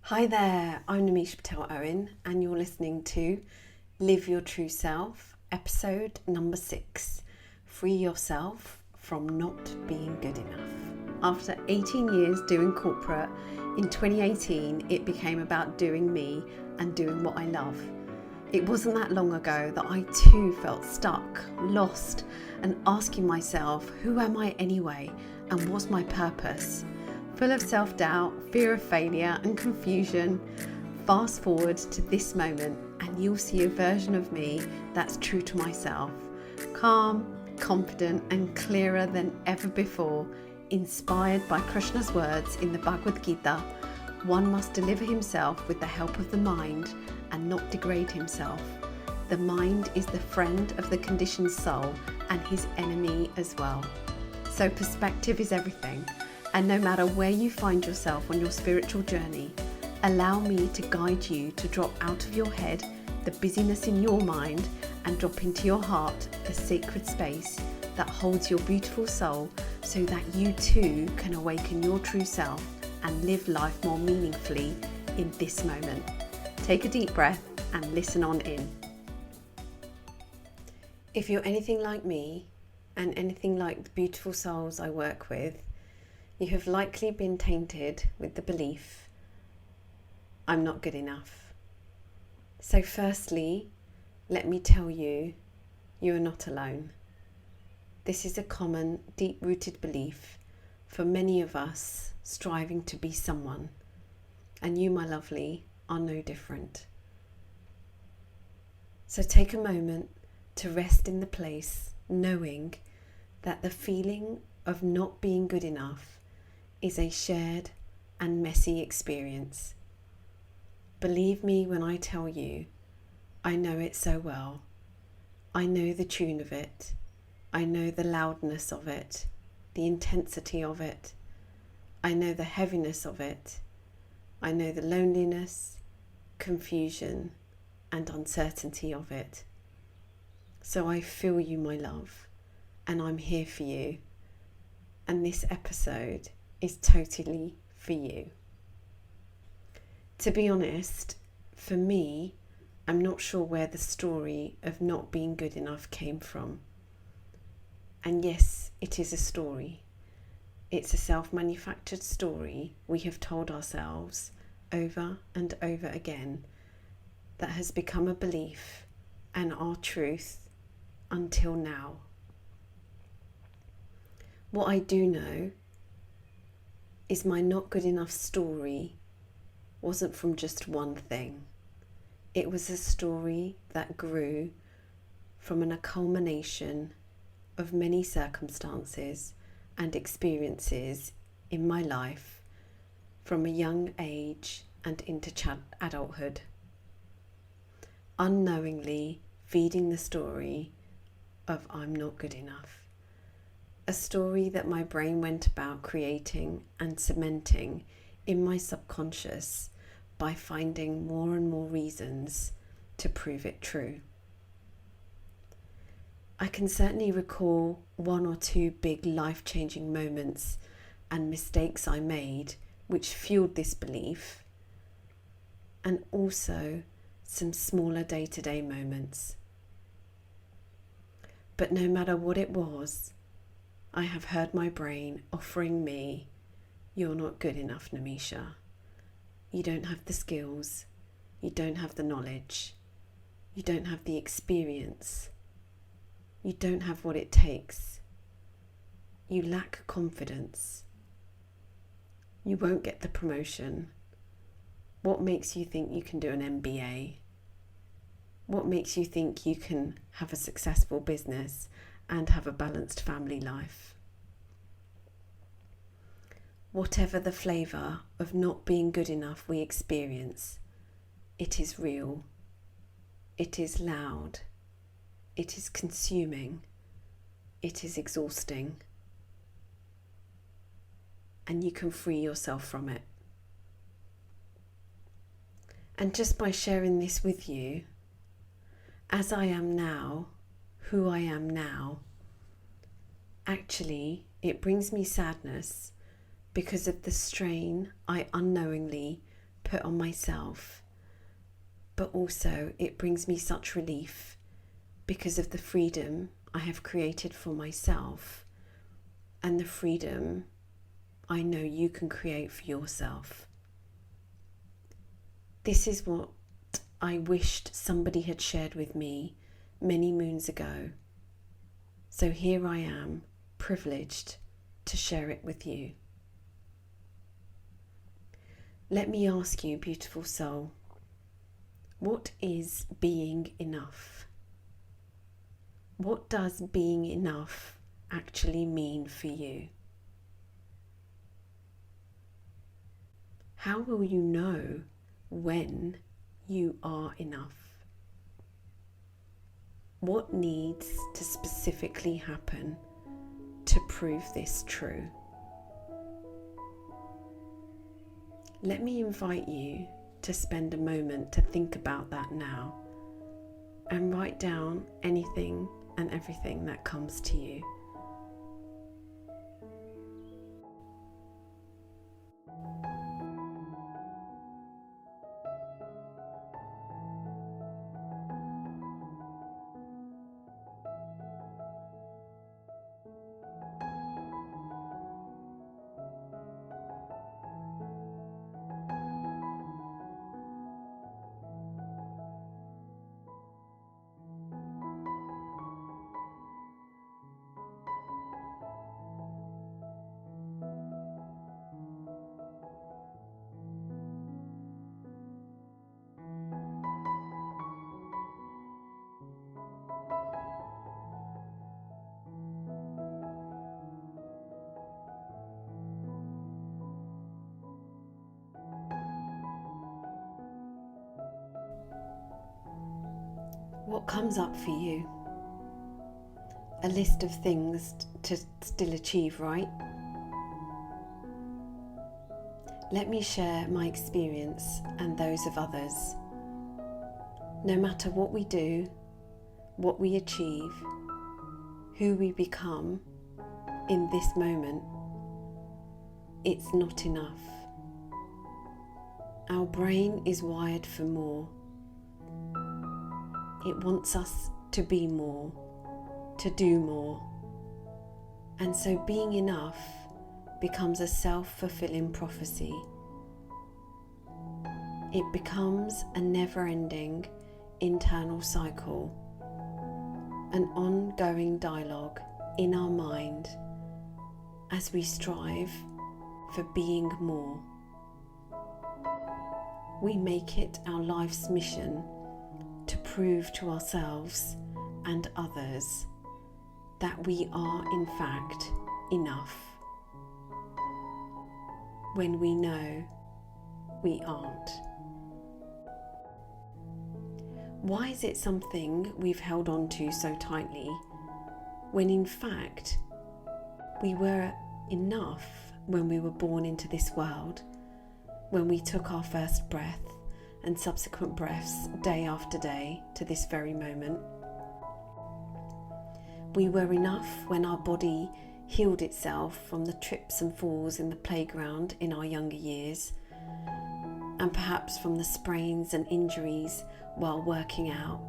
Hi there, I'm Namish Patel Owen, and you're listening to Live Your True Self, episode number 6 Free Yourself from Not Being Good Enough. After 18 years doing corporate, in 2018 it became about doing me and doing what I love. It wasn't that long ago that I too felt stuck, lost, and asking myself, who am I anyway, and what's my purpose? Full of self-doubt, fear of failure and confusion. Fast forward to this moment and you'll see a version of me that's true to myself. Calm, confident and clearer than ever before, inspired by Krishna's words in the Bhagavad Gita, one must deliver himself with the help of the mind and not degrade himself. The mind is the friend of the conditioned soul and his enemy as well. So perspective is everything. And no matter where you find yourself on your spiritual journey, allow me to guide you to drop out of your head the busyness in your mind and drop into your heart the sacred space that holds your beautiful soul so that you too can awaken your true self and live life more meaningfully in this moment. Take a deep breath and listen on in. If you're anything like me and anything like the beautiful souls I work with, you have likely been tainted with the belief, I'm not good enough. So firstly, let me tell you, you are not alone. This is a common, deep-rooted belief for many of us striving to be someone, and you, my lovely, are no different. So take a moment to rest in the place, knowing that the feeling of not being good enough is a shared and messy experience. Believe me when I tell you, I know it so well. I know the tune of it. I know the loudness of it, the intensity of it. I know the heaviness of it. I know the loneliness, confusion, and uncertainty of it. So I feel you, my love, and I'm here for you. And this episode is totally for you. To be honest, for me, I'm not sure where the story of not being good enough came from. And yes, it is a story. It's a self-manufactured story we have told ourselves over and over again that has become a belief and our truth until now. What I do know is my not good enough story wasn't from just one thing. It was a story that grew from a culmination of many circumstances and experiences in my life from a young age and into adulthood. Unknowingly feeding the story of I'm not good enough. A story that my brain went about creating and cementing in my subconscious by finding more and more reasons to prove it true. I can certainly recall one or two big life-changing moments and mistakes I made which fueled this belief, and also some smaller day-to-day moments. But no matter what it was, I have heard my brain offering me, you're not good enough, Namisha. You don't have the skills. You don't have the knowledge. You don't have the experience. You don't have what it takes. You lack confidence. You won't get the promotion. What makes you think you can do an MBA? What makes you think you can have a successful business and have a balanced family life? Whatever the flavour of not being good enough we experience, it is real, it is loud, it is consuming, it is exhausting, and you can free yourself from it. And just by sharing this with you, as I am now, who I am now, actually it brings me sadness because of the strain I unknowingly put on myself, but also it brings me such relief because of the freedom I have created for myself and the freedom I know you can create for yourself. This is what I wished somebody had shared with me many moons ago. So here I am, privileged to share it with you. Let me ask you, beautiful soul, what is being enough? What does being enough actually mean for you? How will you know when you are enough? What needs to specifically happen to prove this true? Let me invite you to spend a moment to think about that now and write down anything and everything that comes to you. What comes up for you? A list of things to still achieve, right? Let me share my experience and those of others. No matter what we do, what we achieve, who we become in this moment, it's not enough. Our brain is wired for more. It wants us to be more, to do more. And so being enough becomes a self-fulfilling prophecy. It becomes a never-ending internal cycle, an ongoing dialogue in our mind as we strive for being more. We make it our life's mission to prove to ourselves and others that we are in fact enough, when we know we aren't. Why is it something we've held on to so tightly, when in fact we were enough when we were born into this world, when we took our first breath and subsequent breaths day after day to this very moment? We were enough when our body healed itself from the trips and falls in the playground in our younger years, and perhaps from the sprains and injuries while working out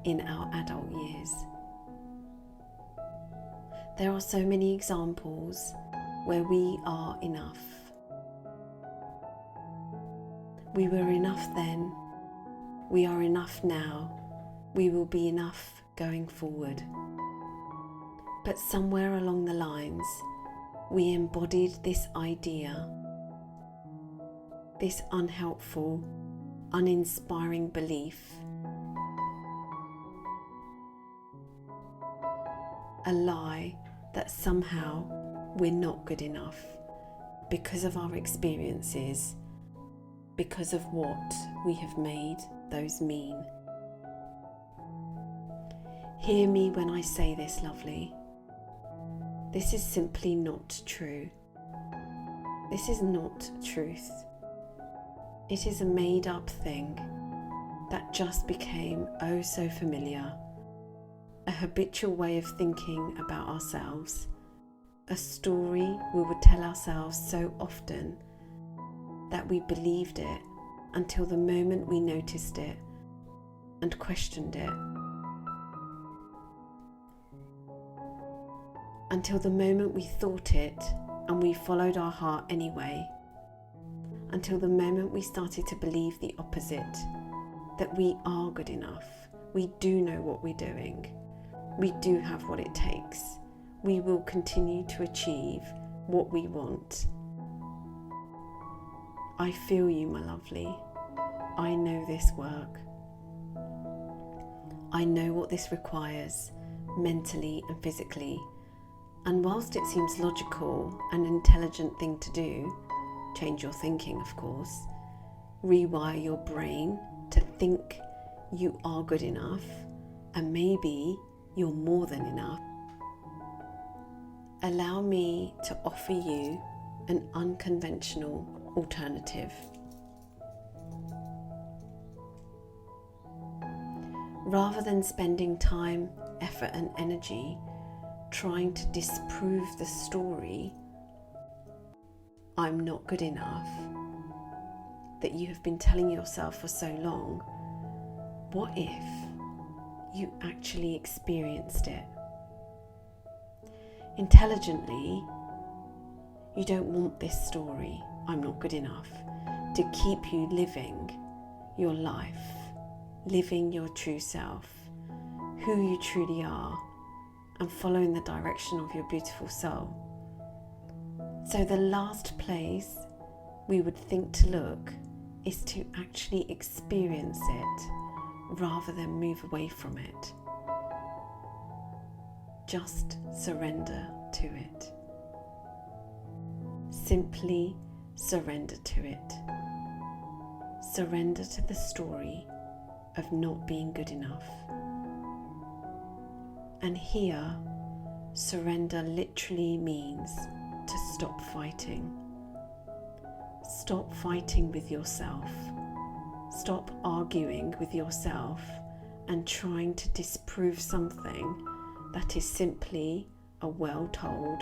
in our adult years. There are so many examples where we are enough. We were enough then, we are enough now, we will be enough going forward. But somewhere along the lines, we embodied this idea, this unhelpful, uninspiring belief, a lie that somehow we're not good enough because of our experiences, because of what we have made those mean. Hear me when I say this, lovely. This is simply not true. This is not truth. It is a made-up thing that just became oh so familiar, a habitual way of thinking about ourselves, a story we would tell ourselves so often that we believed it until the moment we noticed it and questioned it. Until the moment we thought it and we followed our heart anyway. Until the moment we started to believe the opposite, that we are good enough, we do know what we're doing, we do have what it takes, we will continue to achieve what we want. I feel you, my lovely. I know this work. I know what this requires, mentally and physically. And whilst it seems logical and an intelligent thing to do, change your thinking, of course, rewire your brain to think you are good enough and maybe you're more than enough. Allow me to offer you an unconventional alternative. Rather than spending time, effort and energy trying to disprove the story, I'm not good enough, that you have been telling yourself for so long, what if you actually experienced it? Intelligently, you don't want this story, I'm not good enough, to keep you living your life, living your true self, who you truly are, and following the direction of your beautiful soul. So the last place we would think to look is to actually experience it rather than move away from it. Just surrender to it. Simply surrender to it. Surrender to the story of not being good enough. And here, surrender literally means to stop fighting. Stop fighting with yourself. Stop arguing with yourself and trying to disprove something that is simply a well-told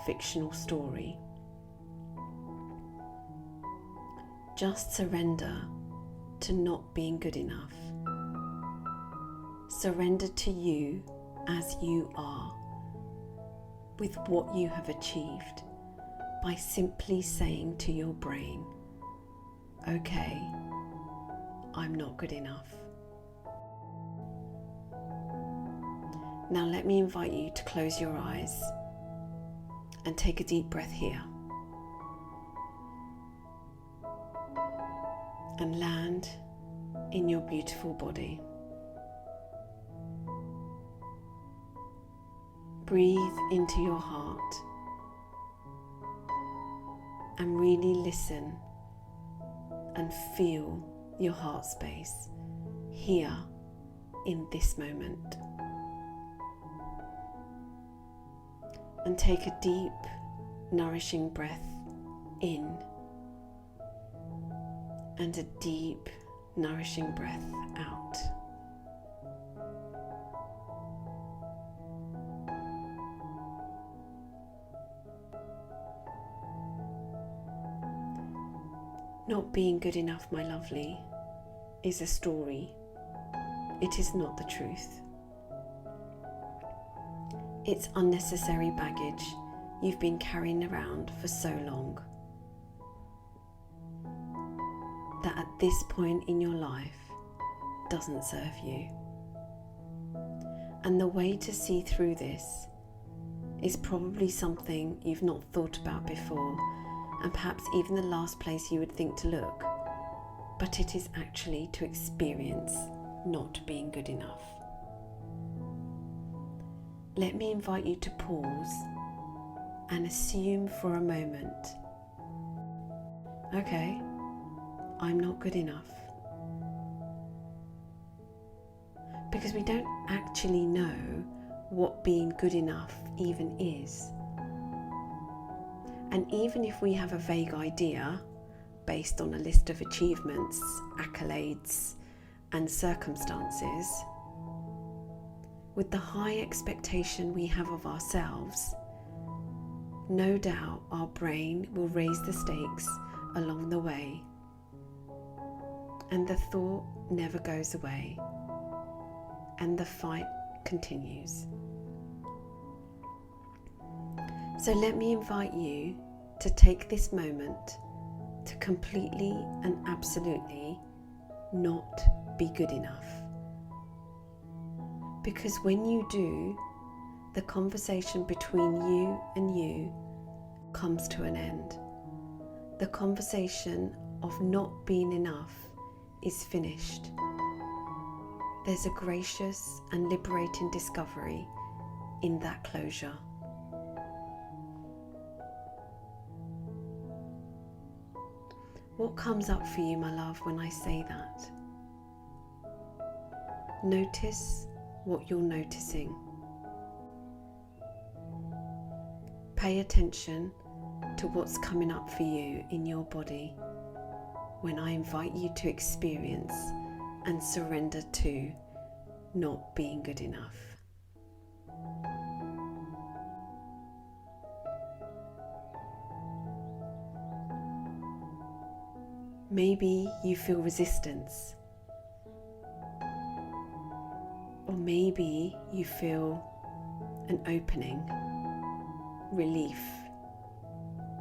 fictional story. Just surrender to not being good enough. Surrender to you as you are, with what you have achieved, by simply saying to your brain, okay, I'm not good enough. Now let me invite you to close your eyes and take a deep breath here. And land in your beautiful body. Breathe into your heart and really listen and feel your heart space here in this moment. And take a deep, nourishing breath in and a deep, nourishing breath out. Not being good enough, my lovely, is a story. It is not the truth. It's unnecessary baggage you've been carrying around for so long that at this point in your life doesn't serve you. And the way to see through this is probably something you've not thought about before, and perhaps even the last place you would think to look, but it is actually to experience not being good enough. Let me invite you to pause and assume for a moment, okay, I'm not good enough. Because we don't actually know what being good enough even is. And even if we have a vague idea based on a list of achievements, accolades, and circumstances, with the high expectation we have of ourselves, no doubt our brain will raise the stakes along the way. and the thought never goes away, and the fight continues. So let me invite you to take this moment to completely and absolutely not be good enough. Because when you do, the conversation between you and you comes to an end. The conversation of not being enough is finished. There's a gracious and liberating discovery in that closure. What comes up for you, my love, when I say that? Notice what you're noticing. Pay attention to what's coming up for you in your body when I invite you to experience and surrender to not being good enough. Maybe you feel resistance, or maybe you feel an opening, relief,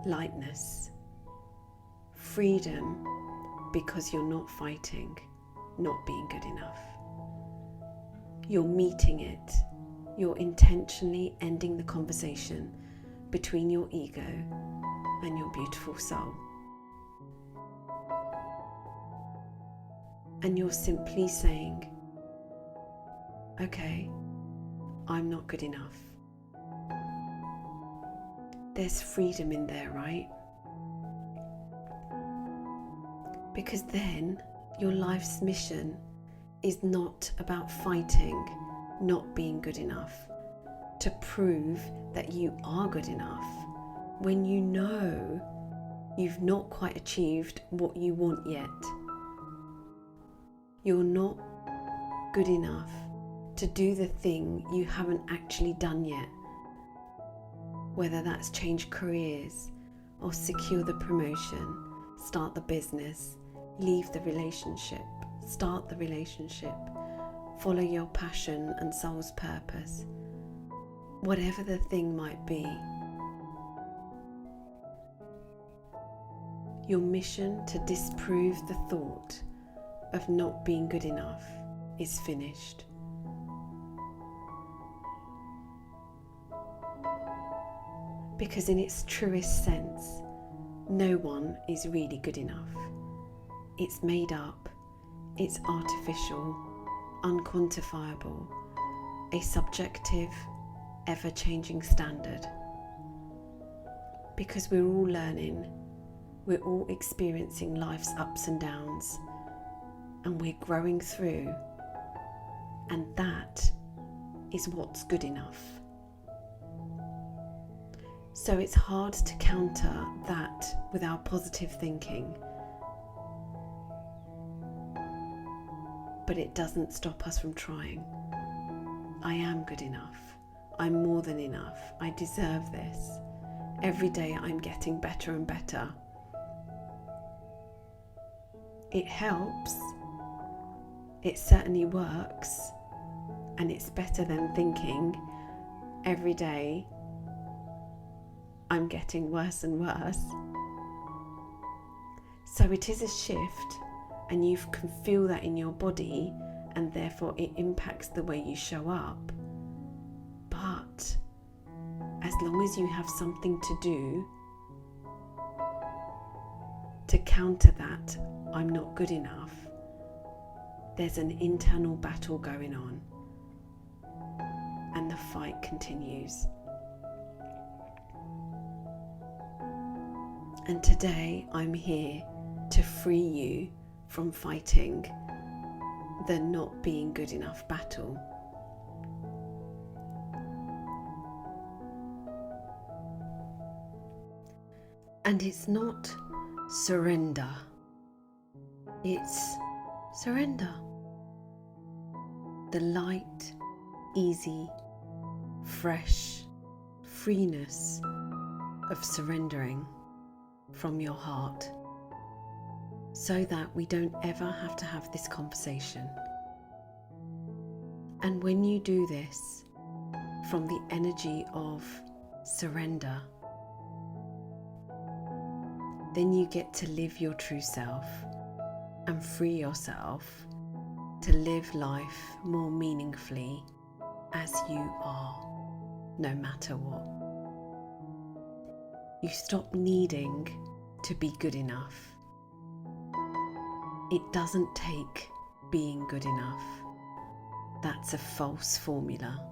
lightness, freedom, because you're not fighting, not being good enough. You're meeting it. You're intentionally ending the conversation between your ego and your beautiful soul. And you're simply saying, okay, I'm not good enough. There's freedom in there, right? Because then your life's mission is not about fighting, not being good enough, to prove that you are good enough when you know you've not quite achieved what you want yet. You're not good enough to do the thing you haven't actually done yet, whether that's change careers or secure the promotion, start the business, leave the relationship, start the relationship, follow your passion and soul's purpose, whatever the thing might be. Your mission to disprove the thought of not being good enough is finished. Because in its truest sense, no one is really good enough. It's made up, it's artificial, unquantifiable, a subjective, ever-changing standard. Because we're all learning, we're all experiencing life's ups and downs, and we're growing through, and that is what's good enough. So it's hard to counter that with our positive thinking, but it doesn't stop us from trying. I am good enough. I'm more than enough. I deserve this. Every day I'm getting better and better. It helps. It certainly works, and it's better than thinking every day I'm getting worse and worse. So it is a shift, and you can feel that in your body, and therefore it impacts the way you show up. But as long as you have something to do to counter that, I'm not good enough, there's an internal battle going on, and the fight continues. And today I'm here to free you from fighting the not being good enough battle. And it's not surrender, it's surrender. The light, easy, fresh freeness of surrendering from your heart. so that we don't ever have to have this conversation. And when you do this from the energy of surrender, then you get to live your true self and free yourself to live life more meaningfully as you are, no matter what. You stop needing to be good enough. It doesn't take being good enough. That's a false formula.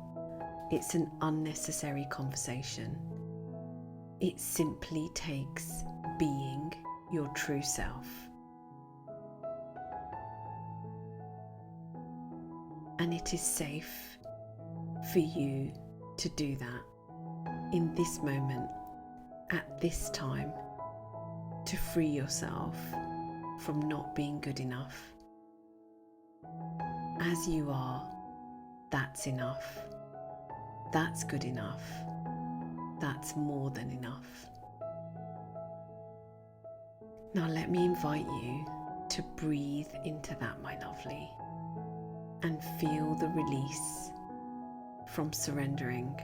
It's an unnecessary conversation. It simply takes being your true self. And it is safe for you to do that in this moment, at this time, to free yourself from not being good enough. As you are, that's enough. That's good enough. That's more than enough. Now let me invite you to breathe into that, my lovely, and feel the release from surrendering.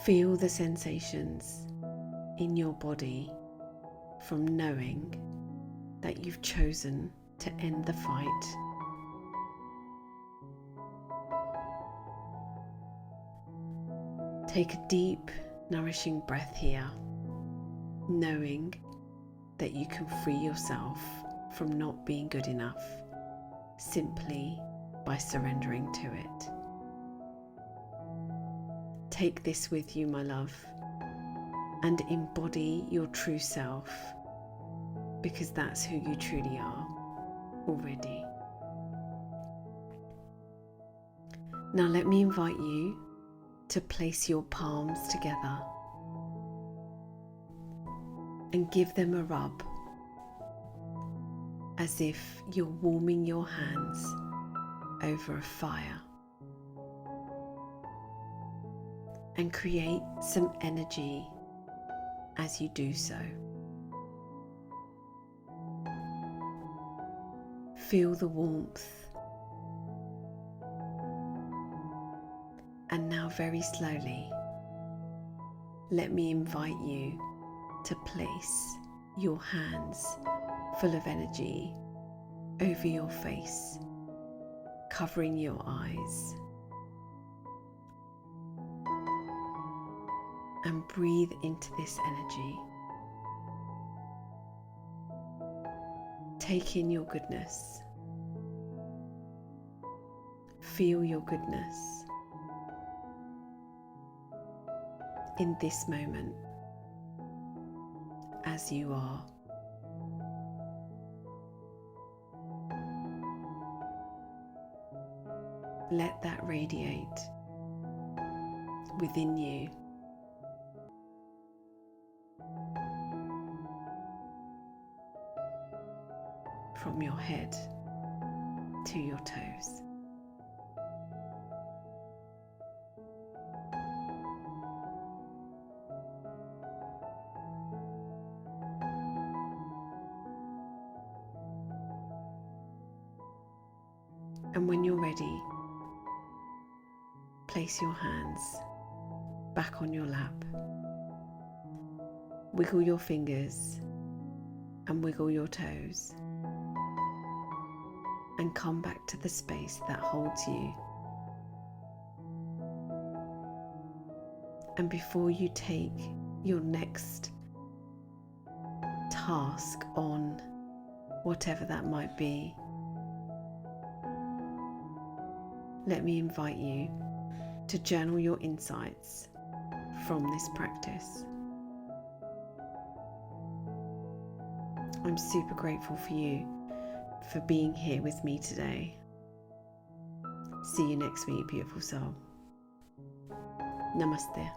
Feel the sensations in your body from knowing that you've chosen to end the fight. Take a deep, nourishing breath here, knowing that you can free yourself from not being good enough simply by surrendering to it. Take this with you, my love, and embody your true self, because that's who you truly are already. Now let me invite you to place your palms together and give them a rub, as if you're warming your hands over a fire, and create some energy as you do so. Feel the warmth. And now very slowly, let me invite you to place your hands full of energy over your face, covering your eyes. And breathe into this energy. Take in your goodness. Feel your goodness in this moment as you are. Let that radiate within you. From your head to your toes. And when you're ready, place your hands back on your lap. Wiggle your fingers and wiggle your toes. And come back to the space that holds you. And before you take your next task on, whatever that might be, let me invite you to journal your insights from this practice. I'm super grateful for you for being here with me today. See you next week, beautiful soul. Namaste.